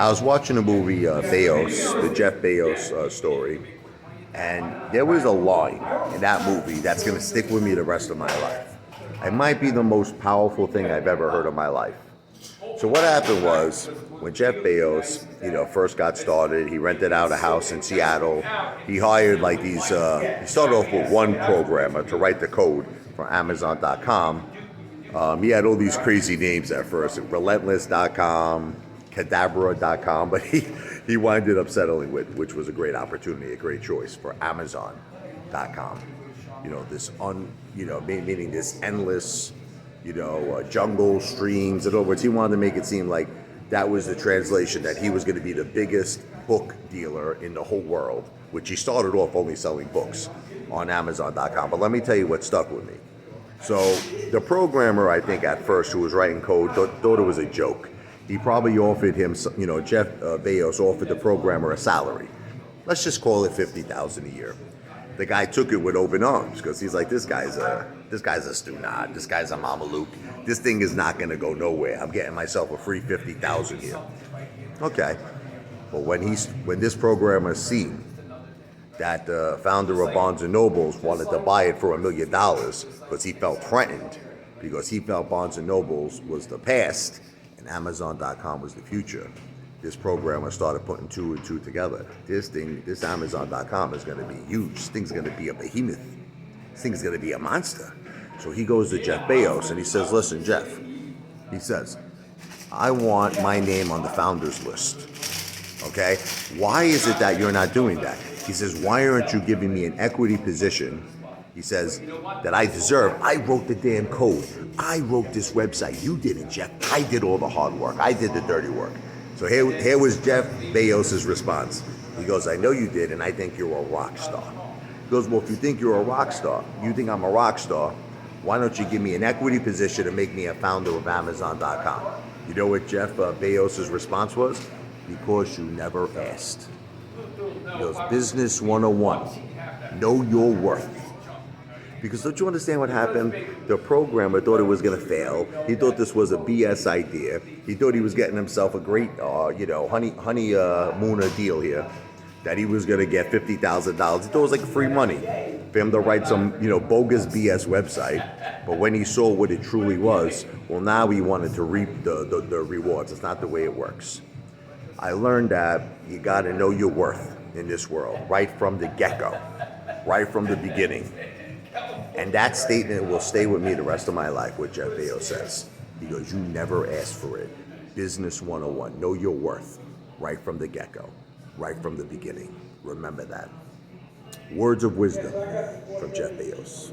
I was watching the movie Bezos, the Jeff Bezos story, and there was a line in that movie that's going to stick with me the rest of my life. It might be the most powerful thing I've ever heard in my life. So what happened was when Jeff Bezos, first got started, he rented out a house in Seattle. He hired like these. He started off with one programmer to write the code for Amazon.com. He had all these crazy names at first, Relentless.com, Cadabra.com, but he winded up settling with, which was a great opportunity, a great choice for Amazon.com. Meaning this endless, jungle, streams. In other words, he wanted to make it seem like that was the translation, that he was going to be the biggest book dealer in the whole world, which he started off only selling books on Amazon.com. But let me tell you what stuck with me. So the programmer, I think at first, who was writing code, thought it was a joke. He probably offered him, Jeff Bezos offered the programmer a salary. Let's just call it $50,000 a year. The guy took it with open arms because he's like, this guy's a stunad, this guy's a mameluke. This thing is not going to go nowhere. I'm getting myself a free $50,000 here. Okay, but when this programmer seen that the founder of Barnes & Nobles wanted to buy it for $1 million because he felt threatened, because he felt Barnes & Nobles was the past and Amazon.com was the future. This programmer started putting two and two together. This Amazon.com is going to be huge. This thing's going to be a behemoth. This thing's going to be a monster. So he goes to Jeff Bezos and he says, listen, Jeff, he says, I want my name on the founders list. Okay? Why is it that you're not doing that? He says, why aren't you giving me an equity position? He says, that I deserve. I wrote the damn code. I wrote this website. You didn't, Jeff. I did all the hard work. I did the dirty work. So here was Jeff Bezos' response. He goes, I know you did, and I think you're a rock star. He goes, well, if you think you're a rock star, you think I'm a rock star, why don't you give me an equity position and make me a founder of Amazon.com? You know what Jeff Bezos' response was? Because you never asked. He goes, business 101, know your worth. Because don't you understand what happened? The programmer thought it was going to fail. He thought this was a BS idea. He thought he was getting himself a great, honeymoon deal here, that he was going to get $50,000. He thought it was like free money for him to write some, bogus BS website. But when he saw what it truly was, well, now he wanted to reap the rewards. It's not the way it works. I learned that you got to know your worth in this world, right from the get-go, right from the beginning. And that statement will stay with me the rest of my life, what Jeff Bezos says. He goes, you never asked for it. Business 101, know your worth, right from the get-go, right from the beginning. Remember that. Words of wisdom from Jeff Bezos.